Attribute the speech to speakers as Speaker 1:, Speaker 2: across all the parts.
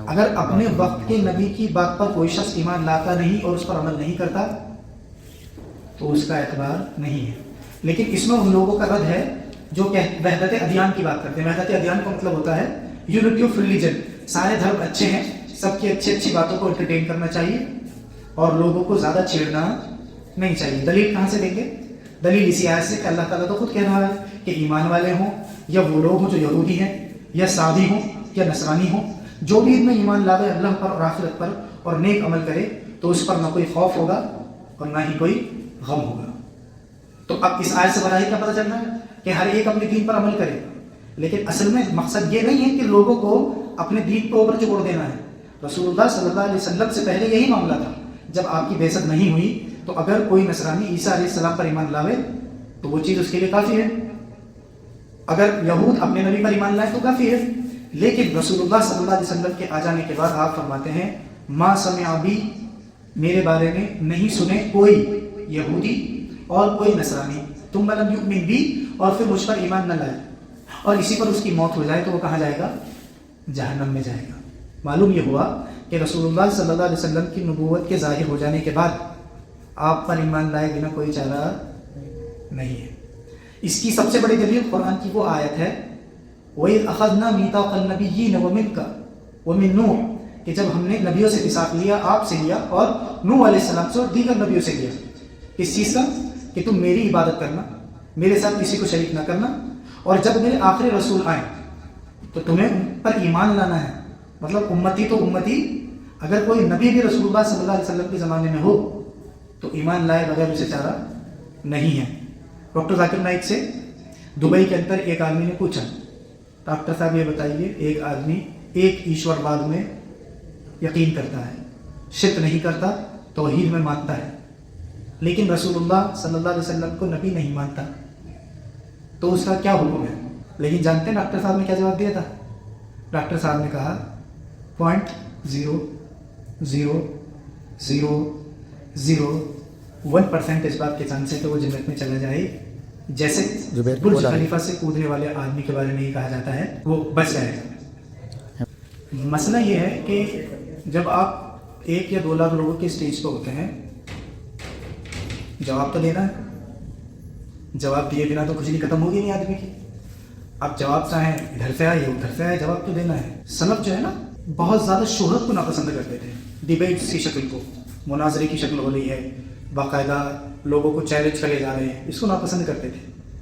Speaker 1: اگر اپنے وقت کے نبی کی بات پر کوئی شخص ایمان لاتا نہیں اور اس پر عمل نہیں کرتا تو اس کا اعتبار نہیں ہے. لیکن اس میں ان لوگوں کا رد ہے جو کہ وحدت ادیان کی بات کرتے ہیں. وحدت ادیان کا مطلب ہوتا ہے یونٹی آف ریلیجن. سارے دھرم اچھے ہیں, سب کی اچھی باتوں کو انٹرٹین کرنا چاہیے اور لوگوں کو زیادہ چھیڑنا نہیں چاہیے. دلیل کہاں سے دیں گے؟ دلیل اسی آیت سے کہ اللہ تعالیٰ تو خود کہہ رہا ہے کہ ایمان والے ہوں یا وہ لوگ ہوں جو یہودی ہیں یا سعدی ہوں یا نصرانی ہوں, جو بھی ان میں ایمان لاوے اللہ پر اور آخرت پر اور نیک عمل کرے تو اس پر نہ کوئی خوف ہوگا اور نہ ہی کوئی غم ہوگا. تو اب اس آیت سے بڑا ہی کیا پتہ چلنا ہے کہ ہر ایک اپنے دین پر عمل کرے. لیکن اصل میں مقصد یہ نہیں ہے کہ لوگوں کو اپنے دین کو اوپر چھوڑ دینا ہے. رسول اللہ صلی اللہ علیہ وسلم سے پہلے یہی معاملہ تھا. جب آپ کی بعثت نہیں ہوئی تو اگر کوئی نصرانی عیسیٰ علیہ السلام پر ایمان لاوے تو وہ چیز اس کے لیے کافی ہے. اگر یہود اپنے نبی پر ایمان لائے تو کافی ہے. لیکن رسول اللہ صلی اللہ علیہ وسلم کے آ جانے کے بعد آپ فرماتے ہیں ما سمع بی, میرے بارے میں نہیں سنے کوئی یہودی اور کوئی نصرانی, تم لم یؤمن بی, اور پھر مجھ پر ایمان نہ لائے اور اسی پر اس کی موت ہو جائے تو وہ کہاں جائے گا؟ جہنم میں جائے گا. معلوم یہ ہوا کہ رسول اللہ صلی اللہ علیہ وسلم کی نبوت کے ظاہر ہو جانے کے بعد آپ پر ایمان لائے بنا کوئی چارہ نہیں ہے. اس کی سب سے بڑی دلیل قرآن کی وہ آیت ہے وَإِذْ أَخَذْنَا مِيثَاقَ النَّبِيِّينَ وَمِنْكَ وَمِن نُوحٍ, کہ جب ہم نے نبیوں سے میثاق لیا, آپ سے لیا اور نوح علیہ السلام سے اور دیگر نبیوں سے لیا. اس چیز کا کہ تم میری عبادت کرنا, میرے ساتھ کسی کو شریک نہ کرنا, اور جب میرے آخری رسول آئیں تو تمہیں ان پر ایمان لانا ہے. مطلب امتی تو امتی, اگر کوئی نبی بھی رسول اللہ صلی اللہ علیہ وسلم کے زمانے میں ہو تو ایمان لائے بغیر اسے چارہ نہیں ہے. ڈاکٹر ذاکر نائک سے دبئی کے اندر ایک آدمی نے پوچھا, ڈاکٹر صاحب یہ بتائیے, ایک آدمی ایک ایشور واد میں یقین کرتا ہے, شرک نہیں کرتا, توحید میں مانتا ہے, لیکن رسول اللہ صلی اللہ علیہ وسلم کو نبی نہیں مانتا, تو اس کا کیا حکم ہے؟ لیکن جانتے ہیں ڈاکٹر صاحب نے کیا جواب دیا تھا؟ ڈاکٹر صاحب نے کہا 0.0001% اس بات کے چانس ہے کہ وہ جنت میں چلا جائے, جیسے برج خلیفہ سے کودنے والے آدمی کے بارے میں یہ کہا جاتا ہے وہ بچ جائے گا. مسئلہ یہ ہے کہ جب آپ 1 یا 2 لاکھ لوگوں کے اسٹیج پہ ہوتے ہیں, جواب تو دینا ہے. جواب دیے بنا تو کچھ نہیں ختم ہوگی نہیں آدمی کی. اب جواب چاہیں ادھر سے آئے ادھر سے آئے, جواب تو دینا ہے. سلف جو ہے نا بہت زیادہ شہرت کو ناپسند کرتے تھے. ڈیبیٹس کی شکل کو, مناظرے کی شکل ہو رہی ہے, باقاعدہ لوگوں کو چیلنج کرے جا رہے ہیں, اس کو ناپسند کرتے تھے.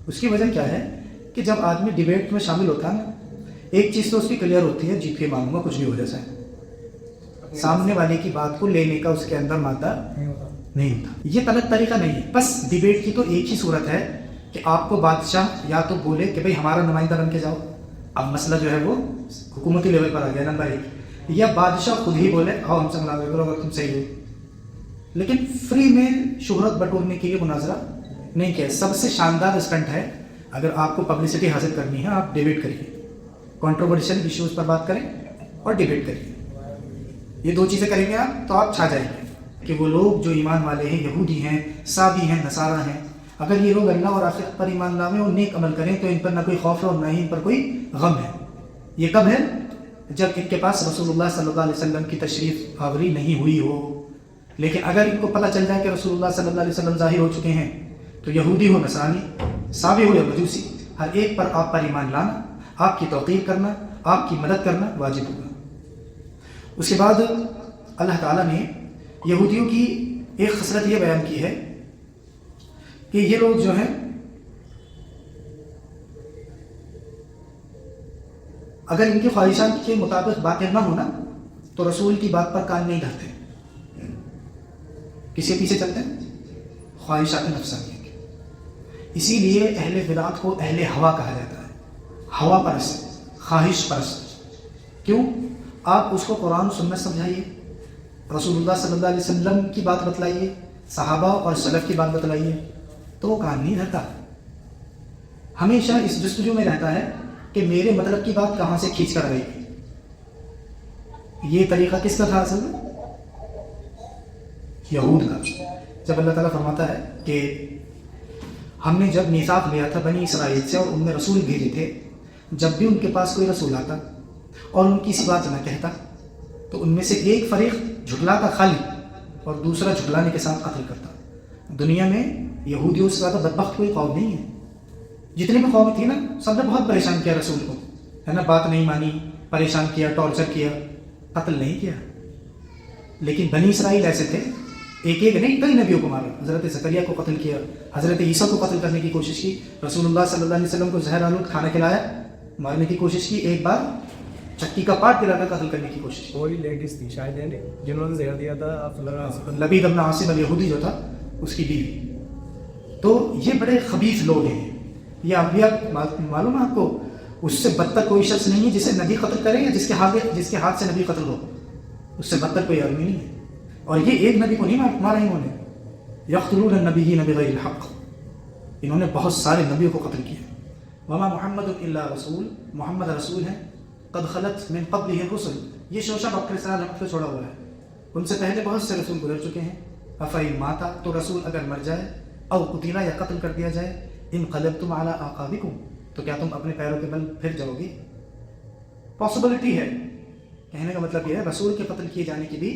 Speaker 1: اس کی وجہ کیا ہے کہ جب آدمی ڈیبیٹ میں شامل ہوتا ہے نا, ایک چیز تو اس کی کلیئر ہوتی ہے, جیت کے مانگوں گا کچھ بھی ہو جیسا ہے, سامنے والے کی بات کو لینے کا اس کے اندر مادہ نہیں ہوتا. یہ غلط طریقہ نہیں ہے. بس ڈیبیٹ کی تو ایک ہی صورت ہے کہ آپ کو بادشاہ یا تو بولے کہ بھئی ہمارا نمائندہ بن کے جاؤ, اب مسئلہ جو ہے وہ حکومتی لیول پر آ گیا نمبر 1, یا بادشاہ خود ہی بولے آؤ ہم سے مناظرہ کرو اگر تم صحیح ہو. لیکن فری میں شہرت بٹورنے کے لیے مناظرہ نہیں کیا. سب سے شاندار اسٹنٹ ہے, اگر آپ کو پبلسٹی حاصل کرنی ہے آپ ڈیبیٹ کریے, کنٹروورشل ایشوز پر بات کریں اور ڈیبیٹ کریے. یہ 2 چیزیں کریں گے آپ تو آپ چھا جائیں گے کہ وہ لوگ جو ایمان والے ہیں, یہودی ہیں, سابی ہیں, نصارہ ہیں, اگر یہ لوگ اللہ اور آخرت پر ایمان لاویں اور نیک عمل کریں تو ان پر نہ کوئی خوف ہے اور نہ ہی ان پر کوئی غم ہے. یہ کب ہے؟ جب ان کے پاس رسول اللہ صلی اللہ علیہ وسلم کی تشریف آوری نہیں ہوئی ہو. لیکن اگر ان کو پتہ چل جائے کہ رسول اللہ صلی اللہ علیہ وسلم ظاہر ہو چکے ہیں تو یہودی ہو, نصرانی, سابی ہو یا مجوسی, ہر ایک پر آپ پر ایمان لانا, آپ کی توقیر کرنا, آپ کی مدد کرنا واجب ہوگا. اس کے بعد اللہ تعالیٰ نے یہودیوں کی ایک خصلت یہ بیان کی ہے کہ یہ لوگ جو ہیں اگر ان کی خواہشات کے مطابق باتیں نہ ہونا تو رسول کی بات پر کان نہیں دھرتے. کس کے پیچھے چلتے ہیں؟ خواہشات نفسانیہ کے. اسی لیے اہل بدعت کو اہل ہوا کہا جاتا ہے, ہوا پرست, خواہش پرست. کیوں؟ آپ اس کو قرآن و سنت سمجھائیے, رسول اللہ صلی اللہ علیہ وسلم کی بات بتلائیے, صحابہ اور سلف کی بات بتلائیے, تو وہ کان نہیں دھرتا. ہمیشہ اس جستجو میں رہتا ہے کہ میرے مطلب کی بات کہاں سے کھینچ کر آئے گی. یہ طریقہ کس کا تھا اصل میں؟ یہود کا. جب اللہ تعالیٰ فرماتا ہے کہ ہم نے جب میثاق لیا تھا بنی اسرائیل سے اور ان میں رسول بھیجے تھے, جب بھی ان کے پاس کوئی رسول آتا اور ان کی سی بات نہ کہتا تو ان میں سے ایک فریق جھٹلاتا خالی اور دوسرا جھٹلانے کے ساتھ قتل کرتا. دنیا میں یہودیوں سے زیادہ بدبخت کوئی قوم نہیں ہے. جتنی بھی قومیں تھیں نا سب نے بہت پریشان کیا رسول کو, ہے نا, بات نہیں مانی, پریشان کیا, ٹارچر کیا, قتل نہیں کیا. لیکن بنی اسرائیل ایسے تھے, ایک ایک نہیں کئی نبیوں کو مارا. حضرت زکریا کو قتل کیا, حضرت عیسیٰ کو قتل کرنے کی کوشش کی, رسول اللہ صلی اللہ علیہ وسلم کو زہر آلود کھانا کھلایا, مارنے کی کوشش کی, ایک بار چکی کا پارٹ دلا کر قتل کرنے کی کوشش کی.
Speaker 2: وہی لیڈیز تھی شاید ہے جنہوں نے زہر دیا تھا
Speaker 1: لبید بن عاصم الیہودی جو تھا اس کی بیوی. تو یہ بڑے خبیث لوگ ہیں. یہ انبیاء معلوم ہے آپ کو, اس سے بدتر کوئی شخص نہیں ہے جسے نبی قتل کرے یا جس کے ہاتھ سے نبی قتل ہو. اس سے بدتر کوئی آدمی نہیں ہے. اور یہ ایک نبی کو نہیں مارا انہوں نے, یقتلون النبیین بغیر الحق, انہوں نے بہت سارے نبیوں کو قتل کیا. وما محمد الا رسول, محمد رسول ہے, قد خلت من قبلہ الرسل, یہ شوشہ بکر سے رحمت پہ چھوڑا ہوا ہے, ان سے پہلے بہت سے رسول گزر چکے ہیں. افئن ماتا, تو رسول اگر مر جائے, او قتل یا قتل کر دیا جائے, انقلبتم علی اعقابکم, تو کیا تم اپنے پیروں کے بل پھر جاؤ گے. پاسبلٹی ہے, کہنے کا مطلب یہ ہے رسول کے قتل کیے جانے کی بھی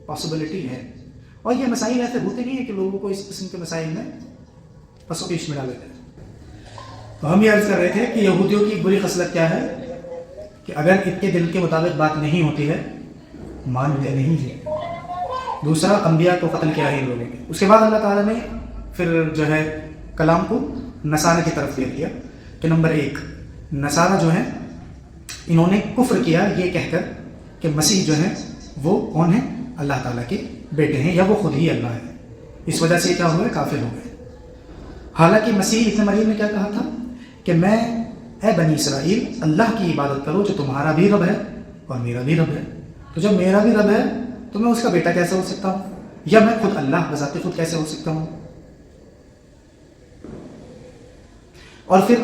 Speaker 1: پاسبلٹی ہے. اور یہ مسائل ایسے ہوتے نہیں ہیں کہ لوگوں کو اس قسم کے مسائل میں پس و پیش میں ڈالے جائے. تو ہم یہ عرض کر رہے تھے کہ یہودیوں کی بری خصلت کیا ہے کہ اگر ان کے دل کے مطابق بات نہیں ہوتی ہے مانتے نہیں ہے. دوسرا, انبیاء کو قتل کیا ہے ان لوگوں نے. اس کے بعد اللہ تعالیٰ نے پھر جو ہے کلام کو نصارہ کی طرف پھیر دیا کہ نمبر 1, نصارہ جو ہے انہوں نے کفر کیا یہ کہہ کر کہ مسیح جو ہے وہ کون ہے, اللہ تعالیٰ کے بیٹے ہیں یا وہ خود ہی اللہ ہے. اس وجہ سے کیا ہوئے, کافر ہو گئے. حالانکہ مسیح ابن مریم نے کیا کہا تھا کہ میں, اے بنی اسرائیل, اللہ کی عبادت کرو جو تمہارا بھی رب ہے اور میرا بھی رب ہے. تو جب میرا بھی رب ہے تو میں اس کا بیٹا کیسے ہو سکتا ہوں, یا میں خود اللہ بذات خود کیسے ہو سکتا ہوں. اور پھر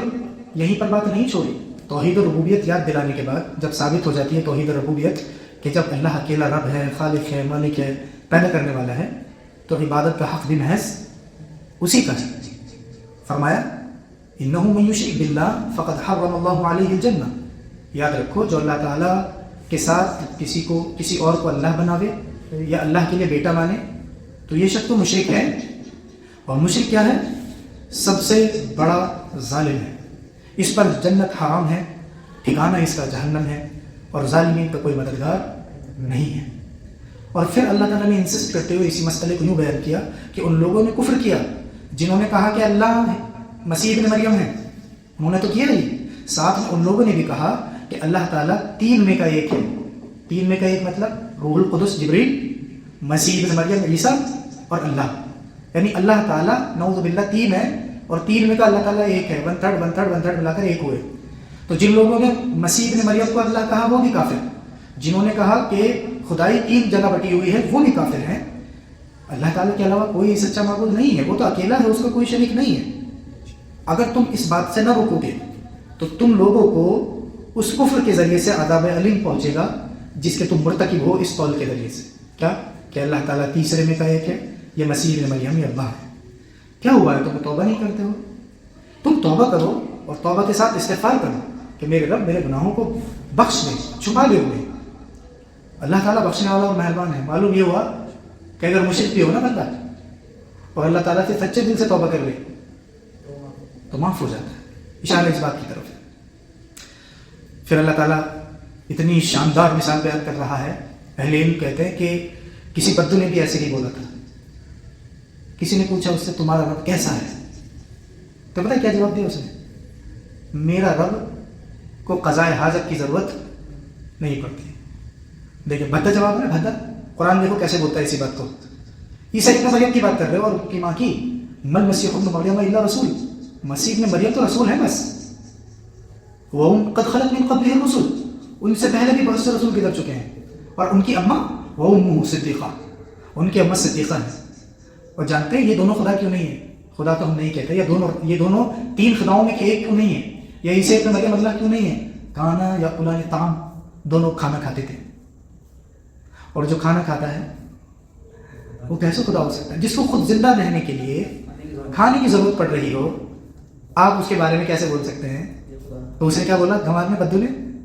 Speaker 1: یہیں پر بات نہیں چھوڑی, توحید و ربوبیت یاد دلانے کے بعد جب ثابت ہو جاتی ہے توحید و ربوبیت کہ جب اللہ اکیلا رب ہے, خالق ہے, مالک ہے, پیدا کرنے والا ہے, تو عبادت کا حق بھی محض اسی کا ہے. فرمایا انہ من یشرک باللہ فقد حرم اللہ علیہ الجنہ, یاد رکھو جو اللہ تعالیٰ کے ساتھ کسی اور کو اللہ بناوے یا اللہ کے لیے بیٹا مانے تو یہ شخص تو مشرک ہے. اور مشرک کیا ہے, سب سے بڑا ظالم ہے. اس پر جنت حرام ہے, ٹھکانہ اس کا جہنم ہے, اور ظالمین کا کوئی مددگار نہیں ہے. اور پھر اللہ تعالیٰ نے انسسٹ کرتے ہوئے اسی مسئلے کو یوں بیان کیا کہ ان لوگوں نے کفر کیا جنہوں نے کہا کہ اللہ مسیح ابن مریم ہے, انہوں نے تو کیا ہی, ساتھ میں ان لوگوں نے بھی کہا کہ اللہ تعالیٰ 3 میں کا ایک ہے. 3 میں کا ایک مطلب روح القدس جبریل, مسیح ابن مریم عیسیٰ اور اللہ, یعنی اللہ تعالیٰ نعوذ باللہ 3 ہے اور 3 میں کا اللہ تعالیٰ ایک ہے, 1/3 ملا کر ایک ہوئے. تو جن لوگوں نے مسیح ابن مریم کو اللہ کہا وہ بھی کافر, جنہوں نے کہا کہ خدائی 3 جگہ بٹی ہوئی ہے وہ بھی کافر ہیں. اللہ تعالیٰ کے علاوہ کوئی سچا معبود نہیں ہے, وہ تو اکیلا ہے, اس کا کوئی شریک نہیں ہے. اگر تم اس بات سے نہ روکو گے تو تم لوگوں کو اس کفر کے ذریعے سے عذاب علیم پہنچے گا جس کے تم مرتکب ہو اس قول کے ذریعے سے. کیا کہ اللہ تعالیٰ تیسرے میں کا ایک ہے, یہ مسیح ابن مریم اللہ ہے. کیا ہوا ہے, تم توبہ نہیں کرتے ہو؟ تم توبہ کرو اور توبہ کے ساتھ استغفار کرو کہ میرے رب میرے گناہوں کو بخش دے, چھپا دے انہیں. اللہ تعالیٰ بخشنے والا اور مہربان ہے. معلوم یہ ہوا کہ اگر مشرک بھی ہو نا بندہ اور اللہ تعالیٰ سے سچے دل سے توبہ کر لے تو معاف ہو جاتا ہے. اشارہ اس بات کی طرف ہے. پھر اللہ تعالیٰ اتنی شاندار مثال بیان کر رہا ہے. اہل علم کہتے ہیں کہ کسی بدو نے بھی ایسے نہیں بولا تھا. کسی نے پوچھا اس سے تمہارا رب کیسا ہے, تو پتہ کیا جواب دیا اس نے, میرا رب کو قضاء حاجت کی ضرورت نہیں پڑتی. دیکھیں بھدا جواب ہے, بھدا. قرآن دیکھو کیسے بولتا ہے اسی بات کو. عیسیٰ ابن مریم کی بات کر رہے ہو اور کی ماں کی, مل مسیح ابن مریم الا رسول, مسیح ابن مریم تو رسول ہے بس. وَهُمْ قَدْ خَلَتْ مِنْ قَبْلِهِ الرُّسُلُ, ان سے پہلے بھی بہت سے رسول گزر چکے ہیں. اور ان کی اماں وَأُمُّهُ صدیقہ, ان کی اماں صدیقہ ہیں. اور جانتے ہیں یہ دونوں خدا کیوں نہیں ہے؟ خدا تو ہم نہیں کہتے. یہ دونوں 3 خداؤں میں ایک کیوں نہیں ہے؟ یا عیسیٰ ابن مریم اللہ کیوں نہیں ہے؟ کانا یا قلان طعام, دونوں کھانا کھاتے تھے. اور جو کھانا کھاتا ہے وہ کیسے خدا ہو سکتا ہے؟ جس کو خود زندہ رہنے کے لیے کھانے کی ضرورت پڑ رہی ہو, آپ اس کے بارے میں کیسے بول سکتے ہیں؟ تو اس نے کیا بولا گھمار میں بدو نے,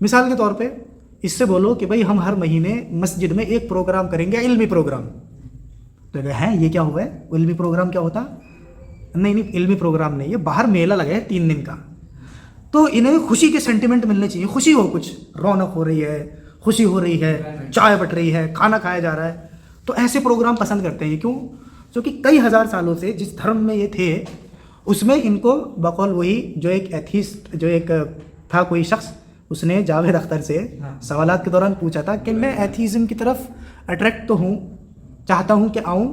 Speaker 1: مثال کے طور پہ اس سے بولو کہ بھائی ہم ہر مہینے مسجد میں ایک پروگرام کریں گے، علمی پروگرام. تو ہیں یہ کیا ہوا ہے؟ علمی پروگرام کیا ہوتا؟ نہیں علمی پروگرام نہیں، یہ باہر میلہ لگا ہے 3 دن کا. تو انہیں خوشی کے سینٹیمنٹ ملنے چاہیے، خوشی ہو، کچھ رونق ہو رہی ہے، خوشی ہو رہی ہے، چائے بٹ رہی ہے، کھانا کھایا جا رہا ہے. تو ایسے پروگرام پسند کرتے ہیں. کیوں؟ کیونکہ کئی ہزار سالوں سے جس دھرم میں یہ تھے اس میں ان کو بقول وہی جو ایک ایتھیسٹ، جو ایک تھا کوئی شخص، اس نے جاوید اختر سے سوالات کے دوران پوچھا تھا کہ میں ایتھیزم کی طرف اٹریکٹ تو ہوں، چاہتا ہوں کہ آؤں،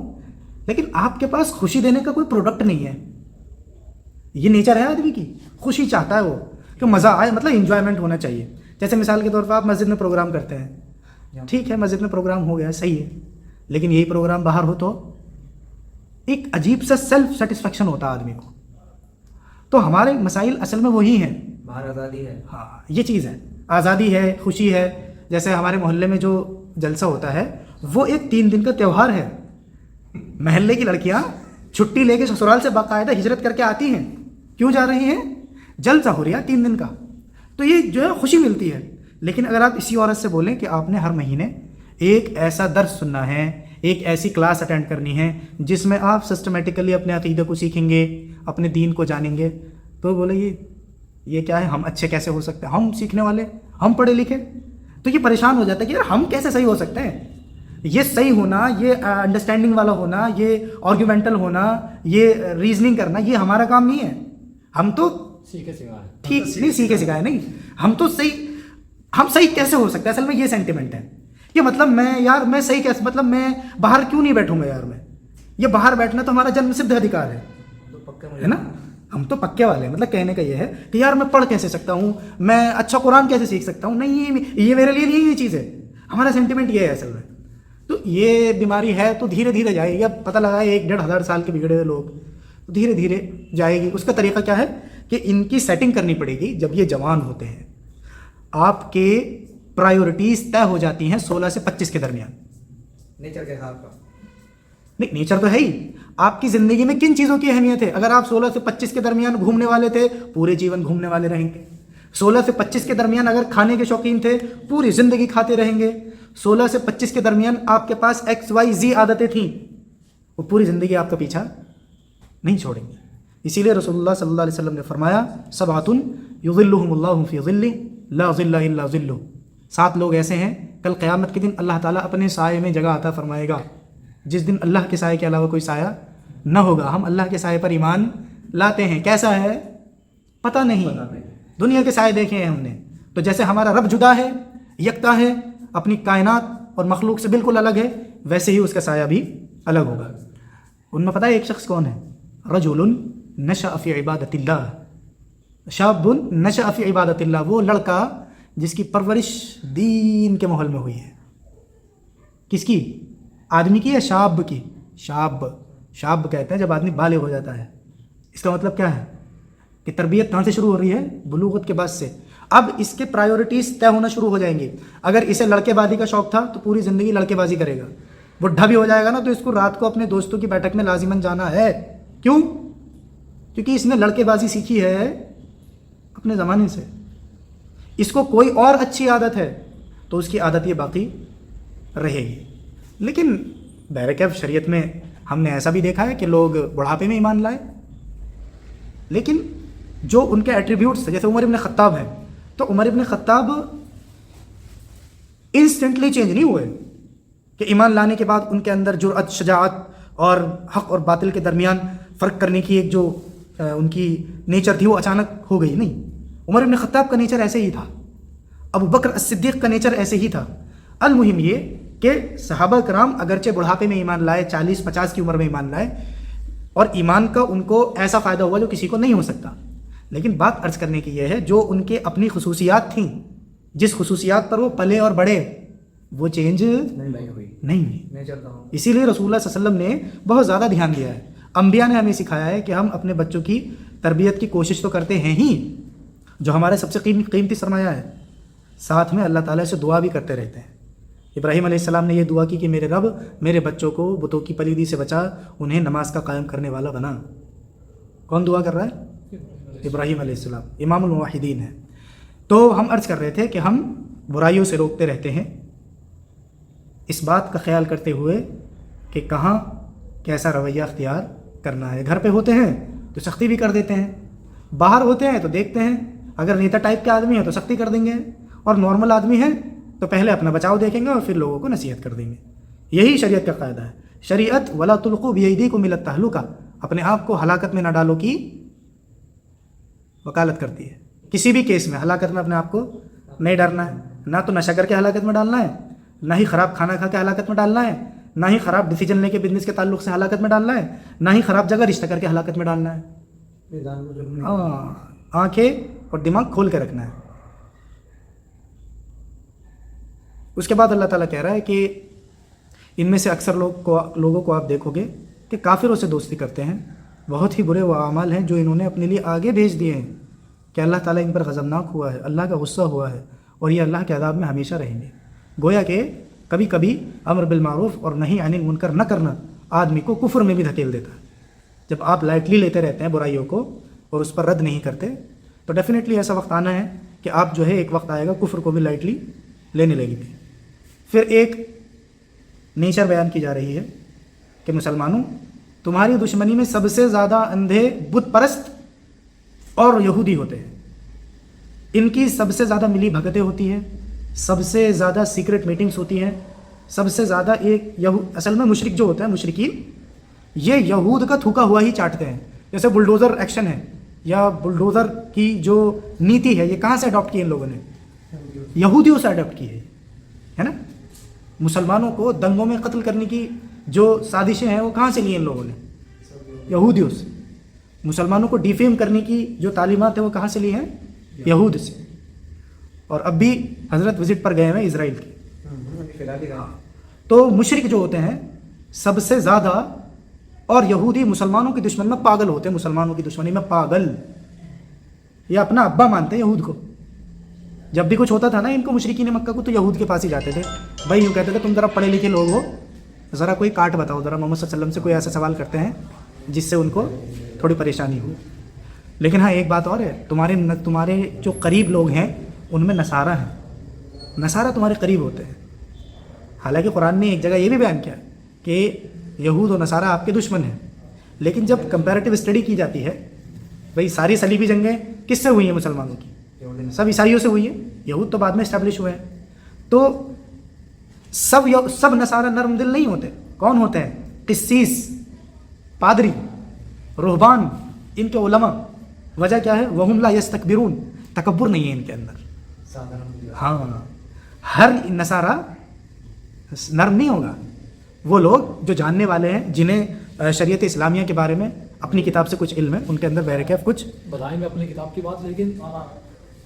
Speaker 1: لیکن آپ کے پاس خوشی دینے کا کوئی پروڈکٹ نہیں ہے. یہ نیچر ہے آدمی کی، خوشی چاہتا ہے وہ کہ مزہ آئے، مطلب انجوائمنٹ ہونا چاہیے. جیسے مثال کے طور پر آپ مسجد میں پروگرام کرتے ہیں، ٹھیک ہے مسجد میں پروگرام ہو گیا، صحیح ہے، لیکن یہی پروگرام باہر ہو تو ایک عجیب سا سیلف سیٹسفیکشن ہوتا ہے آدمی کو. تو ہمارے مسائل اصل میں وہی ہیں.
Speaker 2: باہر آزادی ہے،
Speaker 1: ہاں یہ چیز ہے، آزادی ہے، خوشی ہے. جیسے ہمارے محلے میں جو جلسہ ہوتا ہے وہ ایک 3 دن کا تہوار ہے. محلے کی لڑکیاں چھٹی لے کے سسرال سے باقاعدہ ہجرت کر کے آتی ہیں. کیوں جا رہی ہیں؟ جلسہ ہو رہا ہے 3 دن کا. تو یہ جو ہے خوشی ملتی ہے. لیکن اگر آپ اسی عورت سے بولیں کہ آپ نے ہر مہینے ایک ایسا درس سننا ہے، ایک ایسی کلاس اٹینڈ کرنی ہے جس میں آپ سسٹمیٹیکلی اپنے عقیدے کو سیکھیں گے، اپنے دین کو جانیں گے، تو بولے یہ کیا ہے، ہم اچھے کیسے ہو سکتے ہیں، ہم سیکھنے والے، ہم پڑھے لکھے. تو یہ پریشان ہو جاتا ہے کہ یار ہم کیسے صحیح ہو سکتے ہیں. یہ صحیح ہونا، یہ انڈرسٹینڈنگ والا ہونا، یہ آرگیومنٹل ہونا، یہ ریزننگ کرنا، یہ ہمارا کام نہیں ہے. ہم تو
Speaker 2: سیکھے سکھائے،
Speaker 1: ٹھیک نہیں، سیکھے سکھائے نہیں، ہم تو صحیح، ہم صحیح کیسے ہو سکتے ہیں. اصل میں یہ سینٹیمنٹ ہے کہ مطلب میں صحیح کیسے، مطلب میں باہر کیوں نہیں بیٹھوں گا یار. میں یہ باہر بیٹھنا تو ہمارا جنم سدھ ادھیکار ہے نا. ہم تو پکے والے ہیں. مطلب کہنے کا یہ ہے کہ یار میں پڑھ کیسے سکتا ہوں، میں اچھا قرآن کیسے سیکھ سکتا ہوں. نہیں، یہ میرے لیے نہیں، یہ چیز ہے. ہمارا سینٹیمنٹ یہ ہے اصل میں. تو یہ بیماری ہے تو دھیرے دھیرے جائے گی. اب پتہ لگا ہے 1-1.5 ہزار کے بگڑے ہوئے لوگ، تو دھیرے دھیرے جائے گی. اس کا طریقہ کیا ہے کہ ان کی سیٹنگ کرنی پڑے گی. جب یہ جوان ہوتے ہیں آپ کے پرائیورٹیز طے ہو جاتی ہیں 16 سے 25 کے درمیان.
Speaker 2: نیچر کے حساب کا
Speaker 1: نہیں، نیچر تو ہے ہی. آپ کی زندگی میں کن چیزوں کی اہمیت ہے؟ اگر آپ 16 سے 25 کے درمیان گھومنے والے تھے، پورے جیون گھومنے والے رہیں گے. 16 سے 25 کے درمیان اگر کھانے کے شوقین تھے، پوری زندگی کھاتے رہیں گے. 16 سے 25 کے درمیان آپ کے پاس XYZ عادتیں تھیں، وہ پوری زندگی آپ کا پیچھا نہیں چھوڑیں گے. اسی لیے رسول اللہ صلی اللہ علیہ وسلم نے فرمایا 7 یظلھم اللہ فی ظلہ لا ظل الا ظلہ. 7 لوگ ایسے ہیں کل قیامت کے دن اللہ تعالیٰ اپنے سائے میں جگہ عطا فرمائے گا، جس دن اللہ کے سائے کے علاوہ کوئی سایہ نہ ہوگا. ہم اللہ کے سائے پر ایمان لاتے ہیں. کیسا ہے پتہ نہیں، دنیا کے سائے دیکھے ہیں ہم نے. تو جیسے ہمارا رب جدا ہے، یکتا ہے، اپنی کائنات اور مخلوق سے بالکل الگ ہے، ویسے ہی اس کا سایہ بھی الگ ہوگا. ان میں پتہ ہے ایک شخص کون ہے؟ رجل نشأ فی عبادت اللہ، شاب نشأ فی عبادت اللہ. وہ لڑکا جس کی پرورش دین کے ماحول میں ہوئی ہے. کس کی؟ آدمی کی یا شاب کی؟ شاب کہتے ہیں جب آدمی بالغ ہو جاتا ہے. اس کا مطلب کیا ہے کہ تربیت کہاں سے شروع ہو رہی ہے؟ بلوغت کے بعد سے. اب اس کے پرائیورٹیز طے ہونا شروع ہو جائیں گے. اگر اسے لڑکے بازی کا شوق تھا تو پوری زندگی لڑکے بازی کرے گا. بڈھا بھی ہو جائے گا نا تو اس کو رات کو اپنے دوستوں کی بیٹھک میں لازماً جانا ہے. کیوں؟ کیونکہ اس نے لڑکے بازی سیکھی ہے اپنے زمانے سے. اس کو کوئی اور اچھی عادت ہے تو اس کی عادت یہ باقی رہے گی. لیکن بہرکیف شریعت میں ہم نے ایسا بھی دیکھا ہے کہ لوگ بڑھاپے میں ایمان لائے، لیکن جو ان کے ایٹریبیوٹس تھے، جیسے عمر ابن خطاب ہیں، تو عمر ابن خطاب انسٹنٹلی چینج نہیں ہوئے کہ ایمان لانے کے بعد ان کے اندر جرأت، شجاعت اور حق اور باطل کے درمیان فرق کرنے کی ایک جو ان کی نیچر تھی وہ اچانک ہو گئی. نہیں، عمر ابن خطاب کا نیچر ایسے ہی تھا، ابو بکر الصدیق کا نیچر ایسے ہی تھا. المہم یہ کہ صحابہ کرام اگرچہ بڑھاپے میں ایمان لائے، 40-50 کی عمر میں ایمان لائے، اور ایمان کا ان کو ایسا فائدہ ہوا جو کسی کو نہیں ہو سکتا. لیکن بات عرض کرنے کی یہ ہے جو ان کے اپنی خصوصیات تھیں، جس خصوصیات پر وہ پلے اور بڑھے، وہ چینج نہیں ہوئی. اسی لیے رسول اللہ صلی اللہ علیہ وسلم نے بہت زیادہ دھیان دیا ہے. انبیاء نے ہمیں سکھایا ہے کہ ہم اپنے بچوں کی تربیت کی کوشش تو کرتے ہیں ہی، جو ہمارے سب سے قیمتی سرمایہ ہے، ساتھ میں اللہ تعالیٰ سے دعا بھی کرتے رہتے ہیں. ابراہیم علیہ السلام نے یہ دعا کی کہ میرے رب میرے بچوں کو بتوں کی پلیدی سے بچا، انہیں نماز کا قائم کرنے والا بنا. کون دعا کر رہا ہے؟ ابراہیم علیہ السلام، امام الموحدین ہے. تو ہم عرض کر رہے تھے کہ ہم برائیوں سے روکتے رہتے ہیں اس بات کا خیال کرتے ہوئے کہ کہاں کیسا رویہ اختیار کرنا ہے. گھر پہ ہوتے ہیں تو سختی بھی کر دیتے ہیں, باہر ہوتے ہیں تو دیکھتے ہیں اگر نیتا ٹائپ کے آدمی ہیں تو سختی کر دیں گے, اور نارمل آدمی ہیں تو پہلے اپنا بچاؤ دیکھیں گے اور پھر لوگوں کو نصیحت کر دیں گے. یہی شریعت کا قاعدہ ہے. شریعت ولا تلقوا بایدیکم الی التہلکہ, اپنے آپ کو ہلاکت میں نہ ڈالو کی وکالت کرتی ہے. کسی بھی کیس میں ہلاکت میں اپنے آپ کو نہیں ڈالنا ہے, نہ تو نشہ کر کے ہلاکت میں ڈالنا ہے, نہ ہی خراب کھانا کھا کے ہلاکت میں ڈالنا ہے, نہ ہی خراب ڈیسیجن لے کے بزنس کے تعلق سے ہلاکت میں ڈالنا ہے, نہ ہی خراب جگہ رشتہ کر کے ہلاکت میں ڈالنا ہے. آنکھیں اور دماغ کھول کے رکھنا ہے. اس کے بعد اللہ تعالیٰ کہہ رہا ہے کہ ان میں سے اکثر لوگوں کو آپ دیکھو گے کہ کافروں سے دوستی کرتے ہیں. بہت ہی برے وہ اعمال ہیں جو انہوں نے اپنے لیے آگے بھیج دیے ہیں کہ اللہ تعالیٰ ان پر غضبناک ہوا ہے, اللہ کا غصہ ہوا ہے, اور یہ اللہ کے عذاب میں ہمیشہ رہیں گے. گویا کہ کبھی کبھی امر بالمعروف اور نہی عن المنکر نہ کرنا آدمی کو کفر میں بھی دھکیل دیتا ہے. جب آپ لائٹلی لیتے رہتے ہیں برائیوں کو اور اس پر رد نہیں کرتے تو ڈیفینیٹلی ایسا وقت آنا ہے کہ آپ جو ہے ایک وقت آئے گا کفر کو بھی لائٹلی لینے لگیں گے. پھر ایک نیچر بیان کی جا رہی ہے کہ مسلمانوں تمہاری دشمنی میں سب سے زیادہ اندھے بت پرست اور یہودی ہوتے ہیں. ان کی سب سے زیادہ ملی بھگتیں ہوتی ہیں, سب سے زیادہ سیکرٹ میٹنگز ہوتی ہیں, سب سے زیادہ اصل میں مشرک جو ہوتا ہے مشرکین یہ یہود کا تھوکا ہوا ہی چاٹتے ہیں. جیسے بلڈوزر ایکشن ہے یا بلڈوزر کی جو نیتی ہے یہ کہاں سے اڈاپٹ کی ان لوگوں نے؟ یہودیوں سے اڈاپٹ کی ہے نا. مسلمانوں کو دنگوں میں قتل کرنے کی جو سازشیں ہیں وہ کہاں سے لی ان لوگوں نے؟ یہودیوں سے. مسلمانوں کو ڈیفیم کرنے کی جو تعلیمات ہیں وہ کہاں سے لی ہیں؟ یہود سے. اور اب بھی حضرت وزٹ پر گئے ہیں اسرائیل کی. تو مشرک جو ہوتے ہیں سب سے زیادہ, اور یہودی مسلمانوں کی دشمن میں پاگل ہوتے ہیں, مسلمانوں کی دشمنی میں پاگل. یہ اپنا ابا مانتے ہیں یہود کو. جب بھی کچھ ہوتا تھا نا ان کو مشرکین مکہ کو تو یہود کے پاس ہی جاتے تھے. بھائی یوں کہتے تھے تم ذرا پڑھے لکھے لوگ ہو, ذرا کوئی کاٹ بتاؤ, ذرا محمد صلی اللہ علیہ وسلم سے کوئی ایسا سوال کرتے ہیں جس سے ان کو تھوڑی پریشانی ہو. لیکن ہاں ایک بات اور ہے, تمہارے جو قریب لوگ ہیں ان میں نصارہ ہیں. نصارہ تمہارے قریب ہوتے ہیں. حالانکہ قرآن نے ایک جگہ یہ بھی بیان کیا کہ یہود و نصارہ آپ کے دشمن ہیں, لیکن جب کمپیریٹیو اسٹڈی کی جاتی ہے بھئی ساری صلیبی جنگیں کس سے ہوئی ہیں مسلمانوں کی؟ سب عیسائیوں سے ہوئی ہیں. یہود تو بعد میں اسٹیبلش ہوئے ہیں. تو سب نصارہ نرم دل نہیں ہوتے. کون ہوتے ہیں؟ قسیس, پادری, رہبان, ان کے علماء. وجہ کیا ہے؟ وہم لا یستکبرون, تکبر نہیں ہے ان کے اندر. ہاں, ہر نصارہ نرم نہیں ہوگا. وہ لوگ جو جاننے والے ہیں, جنہیں شریعت اسلامیہ کے بارے میں اپنی کتاب سے کچھ علم ہے, ان کے اندر بہرکیف کچھ
Speaker 3: بتائیں گے اپنی کتاب کی بات, لیکن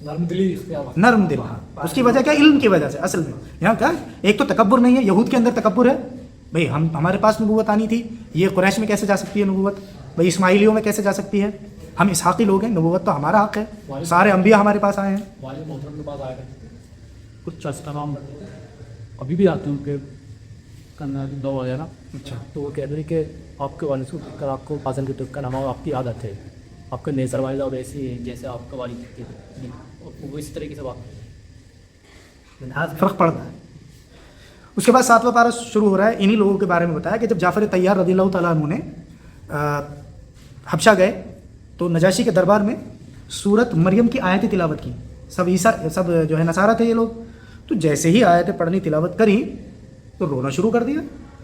Speaker 3: نرم دلی
Speaker 1: نرم دل. ہاں, اس کی وجہ کیا؟ علم کی وجہ سے. اصل میں یہاں کیا ایک تو تکبر نہیں ہے. یہود کے اندر تکبر ہے, بھئی ہمارے پاس نبوت آنی تھی, یہ قریش میں کیسے جا سکتی ہے نبوت؟ بھئی اسماعیلیوں میں کیسے جا سکتی ہے؟ ہم اسحاقی لوگ ہیں, نبوت تو ہمارا حق ہے. سارے انبیاء ہمارے پاس آئے ہیں.
Speaker 3: والد محترم کے پاس آئے تھے کچھ تمام, ابھی بھی آتے ہیں ان کے دو وغیرہ.
Speaker 1: اچھا,
Speaker 3: تو وہ کہتے ہیں کہ آپ کے والد کو دیکھ کر آپ کو حسن کی ترک کا نام آپ کی عادت ہے, آپ کا نیزر والدہ اور ایسی ہے جیسے آپ کا والد کے, وہ اس طریقے سے
Speaker 1: فرق پڑتا ہے. اس کے بعد 7واں پارہ شروع ہو رہا ہے. انہی لوگوں کے بارے میں بتایا کہ جب جعفر طیار رضی اللہ تعالیٰ عنہ نے حبشہ گئے تو نجاشی کے دربار میں سورت مریم کی آیتیں تلاوت کی. سب جو ہے نصارہ تھے یہ لوگ. تو جیسے ہی آیتیں پڑھنی تلاوت کری تو رونا شروع کر دیا.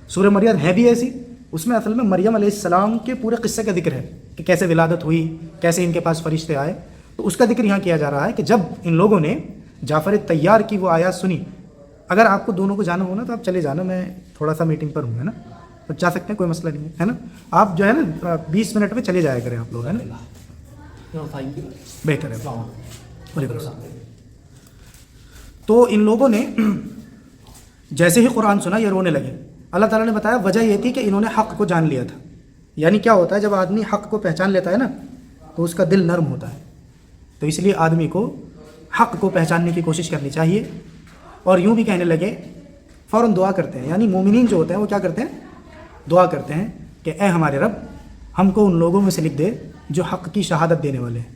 Speaker 1: سورہ مریم ہے بھی ایسی, اس میں اصل میں مریم علیہ السلام کے پورے قصے کا ذکر ہے کہ کیسے ولادت ہوئی, کیسے ان کے پاس فرشتے آئے. تو اس کا ذکر یہاں کیا جا رہا ہے کہ جب ان لوگوں نے جعفر طیار کی وہ آیات سنی. اگر آپ کو دونوں کو جانا ہو نا تو آپ چلے جانا, میں تھوڑا سا میٹنگ پر ہوں, ہے نا, تو جا سکتے ہیں, کوئی مسئلہ نہیں ہے نا. آپ جو ہے نا 20 منٹ میں چلے جایا کریں آپ لوگ, ہے نا, بہتر ہے. تو ان لوگوں نے جیسے ہی قرآن سنا یہ رونے لگے. اللہ تعالیٰ نے بتایا وجہ یہ تھی کہ انہوں نے حق کو جان لیا تھا. یعنی کیا ہوتا ہے جب آدمی حق کو پہچان لیتا ہے نا تو اس کا دل نرم ہوتا ہے. تو اس لیے آدمی کو حق کو پہچاننے کی کوشش کرنی چاہیے. اور یوں بھی کہنے لگے, فوراً دعا کرتے ہیں. یعنی مومنین جو ہوتے ہیں وہ کیا کرتے ہیں؟ دعا کرتے ہیں کہ اے ہمارے رب ہم کو ان لوگوں میں سے لکھ دے جو حق کی شہادت دینے والے ہیں.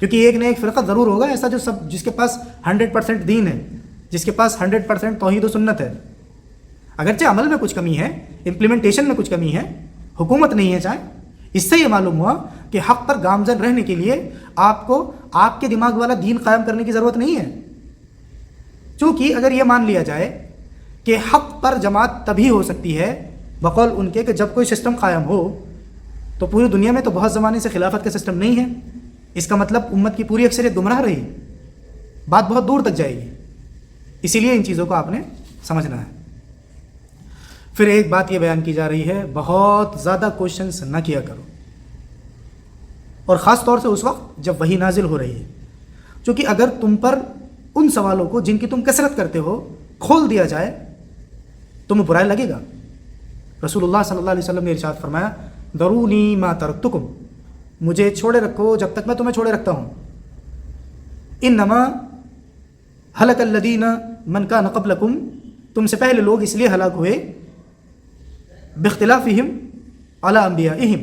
Speaker 1: کیونکہ ایک نہ ایک فرقہ ضرور ہوگا ایسا جو سب جس کے پاس 100% دین ہے، جس کے پاس 100% توحید و سنت ہے، اگرچہ عمل میں کچھ کمی ہے، امپلیمنٹیشن میں کچھ کمی ہے، حکومت نہیں ہے چاہے. اس سے یہ معلوم ہوا کہ حق پر گامزن رہنے کے لیے آپ کو آپ کے دماغ والا دین قائم کرنے کی ضرورت نہیں ہے. چونکہ اگر یہ مان لیا جائے کہ حق پر جماعت تبھی ہو سکتی ہے بقول ان کے کہ جب کوئی سسٹم قائم ہو، تو پوری دنیا میں تو بہت زمانے سے خلافت کا سسٹم نہیں ہے. اس کا مطلب امت کی پوری اکثریت گمراہ رہی، بات بہت دور تک جائے گی. اسی لیے ان چیزوں کو آپ نے سمجھنا ہے. پھر ایک بات یہ بیان کی جا رہی ہے، بہت زیادہ کوشچنس نہ کیا کرو، اور خاص طور سے اس وقت جب وحی نازل ہو رہی ہے. چونکہ اگر تم پر ان سوالوں کو جن کی تم کثرت کرتے ہو کھول دیا جائے تمہیں برا لگے گا. رسول اللہ صلی اللہ علیہ وسلم نے ارشاد فرمایا، درونی ما ترکتکم، مجھے چھوڑے رکھو جب تک میں تمہیں چھوڑے رکھتا ہوں. انما ہلک الذین من کان قبلکم، تم سے پہلے لوگ اس لیے ہلاک ہوئے باختلافہم علی انبیائہم،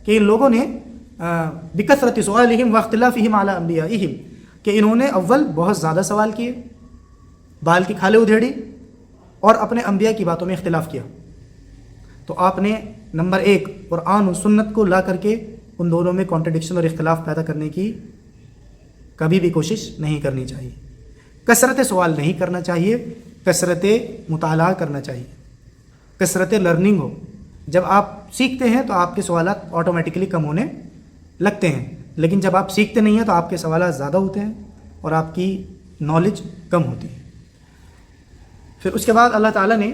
Speaker 1: کہ ان لوگوں نے بکثرت سؤالہم واختلافہم علی انبیائہم، کہ انہوں نے اول بہت زیادہ سوال کیے، بال کی کھالیں ادھیڑی، اور اپنے انبیاء کی باتوں میں اختلاف کیا. تو آپ نے نمبر 1 قرآن و سنت کو لا کر کے ان دونوں میں کانٹرڈکشن اور اختلاف پیدا کرنے کی کبھی بھی کوشش نہیں کرنی چاہیے. کثرت سوال نہیں کرنا چاہیے، کثرت مطالعہ کرنا چاہیے، کثرت لرننگ ہو. جب آپ سیکھتے ہیں تو آپ کے سوالات آٹومیٹکلی کم ہونے لگتے ہیں، لیکن جب آپ سیکھتے نہیں ہیں تو آپ کے سوالات زیادہ ہوتے ہیں اور آپ کی نالج کم ہوتی ہے. پھر اس کے بعد اللہ تعالیٰ نے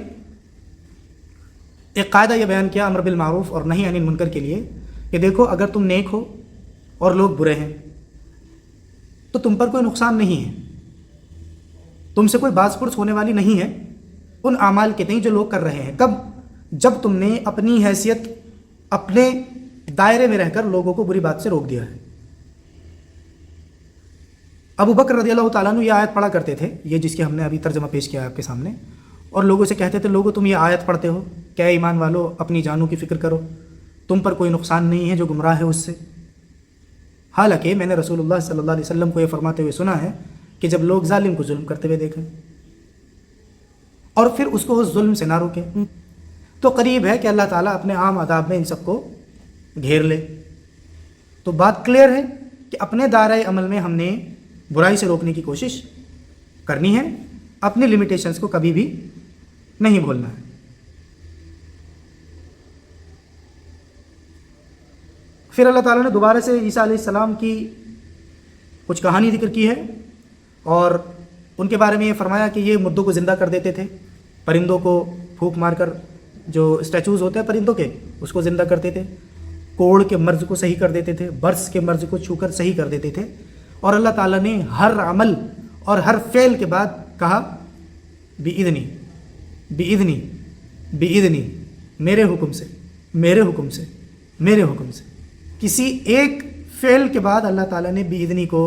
Speaker 1: ایک قاعدہ یہ بیان کیا امر بالمعروف اور نہی عن المنکر کے لیے، کہ دیکھو اگر تم نیک ہو اور لوگ برے ہیں تو تم پر کوئی نقصان نہیں ہے، تم سے کوئی باز پرس ہونے والی نہیں ہے ان اعمال کے تئیں جو لوگ کر رہے ہیں. کب؟ جب تم نے اپنی حیثیت اپنے دائرے میں رہ کر لوگوں کو بری بات سے روک دیا ہے. ابو بکر رضی اللہ تعالیٰ عنہ یہ آیت پڑھا کرتے تھے، یہ جس کے ہم نے ابھی ترجمہ پیش کیا ہے آپ کے سامنے، اور لوگوں سے کہتے تھے لوگوں تم یہ آیت پڑھتے ہو، کیا ایمان والو اپنی جانوں کی فکر کرو، تم پر کوئی نقصان نہیں ہے جو گمراہ ہے اس سے. حالانکہ میں نے رسول اللہ صلی اللہ علیہ وسلم کو یہ فرماتے ہوئے سنا ہے کہ جب لوگ ظالم کو ظلم کرتے ہوئے دیکھیں اور پھر اس کو اس ظلم سے نہ روکیں تو قریب ہے کہ اللہ تعالیٰ اپنے عام عذاب میں ان سب کو گھیر لے. تو بات کلیئر ہے کہ اپنے دائرۂ عمل میں ہم نے برائی سے روکنے کی کوشش کرنی ہے، اپنے لمیٹیشنز کو کبھی بھی نہیں بھولنا ہے. پھر اللہ تعالیٰ نے دوبارہ سے عیسیٰ علیہ السلام کی کچھ کہانی ذکر کی ہے اور ان کے بارے میں یہ فرمایا کہ یہ مردوں کو زندہ کر دیتے تھے، پرندوں کو پھونک مار کر، جو اسٹیچوز ہوتے ہیں پرندوں کے اس کو زندہ کرتے تھے، کوڑ کے مرض کو صحیح کر دیتے تھے، برس کے مرض کو چھو کر صحیح کر دیتے تھے. اور اللہ تعالیٰ نے ہر عمل اور ہر فعل کے بعد کہا بِإِذْنِی بِإِذْنِی بِإِذْنِی، میرے حکم سے میرے حکم سے میرے حکم سے. کسی ایک فعل کے بعد اللہ تعالیٰ نے بِإِذْنِی کو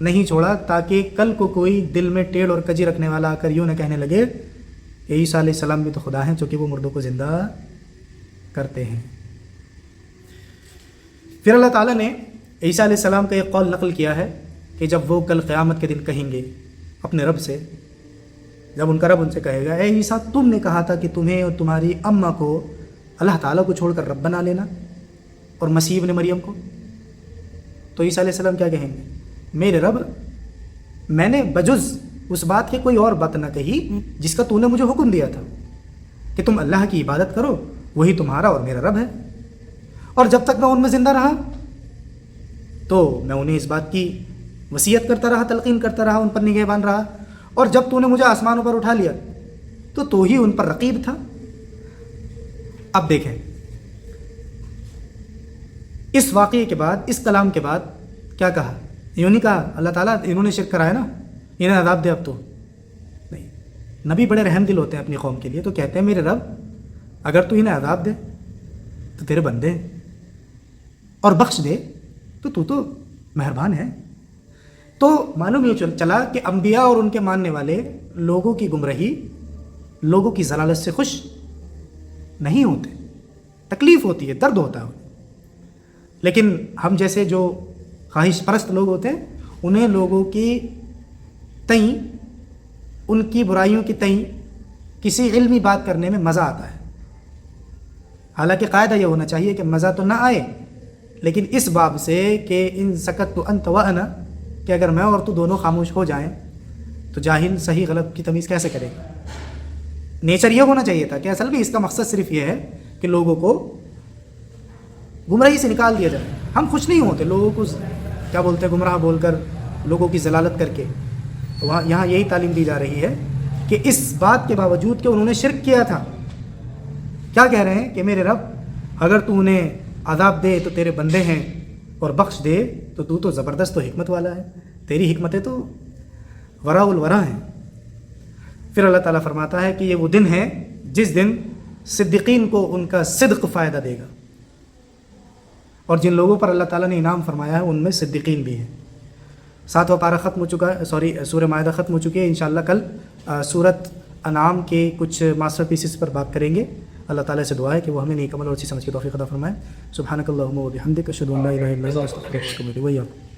Speaker 1: نہیں چھوڑا تاکہ کل کو کوئی دل میں ٹیڑھ اور کجی رکھنے والا آ کر یوں نہ کہنے لگے کہ عیسیٰ علیہ السلام بھی تو خدا ہیں چونکہ وہ مردوں کو زندہ کرتے ہیں. پھر اللہ تعالیٰ نے عیسیٰ علیہ السلام کا ایک قول نقل کیا ہے کہ جب وہ کل قیامت کے دن کہیں گے اپنے رب سے، جب ان کا رب ان سے کہے گا اے عیسیٰ تم نے کہا تھا کہ تمہیں اور تمہاری اماں کو اللہ تعالیٰ کو چھوڑ کر رب بنا لینا اور مسیح ابن مریم کو، تو عیسیٰ علیہ السلام کیا کہیں گے؟ میرے رب، میں نے بجز اس بات کے کوئی اور بات نہ کہی جس کا تو نے مجھے حکم دیا تھا کہ تم اللہ کی عبادت کرو، وہی تمہارا اور میرا رب ہے. اور جب تک میں ان میں زندہ رہا تو میں انہیں اس بات کی وصیت کرتا رہا، تلقین کرتا رہا، ان پر نگہبان رہا، اور جب تو نے مجھے آسمانوں پر اٹھا لیا تو ہی ان پر رقیب تھا. اب دیکھیں اس واقعے کے بعد، اس کلام کے بعد کیا کہا؟ یوں نہیں کہا اللہ تعالیٰ انہوں نے شرک کرایا نا، انہیں عذاب دے اب تو نہیں. نبی بڑے رحم دل ہوتے ہیں اپنی قوم کے لیے، تو کہتے ہیں میرے رب اگر تو انہیں عذاب دے تو تیرے بندے ہیں، اور بخش دے تو مہربان ہے. تو معلوم یہ چلا کہ انبیاء اور ان کے ماننے والے لوگوں کی گمراہی، لوگوں کی ضلالت سے خوش نہیں ہوتے، تکلیف ہوتی ہے، درد ہوتا ہے. لیکن ہم جیسے جو خواہش پرست لوگ ہوتے ہیں انہیں لوگوں کی تئیں ان کی برائیوں کی تئیں کسی علمی بات کرنے میں مزہ آتا ہے. حالانکہ قاعدہ یہ ہونا چاہیے کہ مزہ تو نہ آئے، لیکن اس باب سے کہ ان سکت تو انت وانا، کہ اگر میں اور تو دونوں خاموش ہو جائیں تو جاہل صحیح غلط کی تمیز کیسے کرے گا. نیچر یہ ہونا چاہیے تھا کہ اصل میں اس کا مقصد صرف یہ ہے کہ لوگوں کو گمراہی سے نکال دیا جائے. ہم خوش نہیں ہوتے لوگوں کو کیا بولتے ہیں گمراہ بول کر، لوگوں کی ضلالت کر کے. تو وہاں یہاں یہی تعلیم دی جا رہی ہے کہ اس بات کے باوجود کہ انہوں نے شرک کیا تھا، کیا کہہ رہے ہیں کہ میرے رب اگر تو انہیں عذاب دے تو تیرے بندے ہیں اور بخش دے تو زبردست و حکمت والا ہے، تیری حکمتیں تو ورا الورا ہیں. پھر اللہ تعالیٰ فرماتا ہے کہ یہ وہ دن ہے جس دن صدیقین کو ان کا صدق فائدہ دے گا، اور جن لوگوں پر اللہ تعالیٰ نے انعام فرمایا ہے ان میں صدیقین بھی ہیں. 7واں پارہ ختم ہو چکا ہے، سورہ مائدہ ختم ہو چکی ہے. انشاءاللہ کل سورۃ انعام کے کچھ ماسٹر پیسز پر بات کریں گے. اللہ تعالیٰ سے دعا ہے کہ وہ ہمیں نیک عمل اور اچھی سمجھ کی توفیق عطا فرمائے. سبحانک اللہم و بحمدک، اشہد ان لا الہ الا انت، استغفرک و اتوب الیک.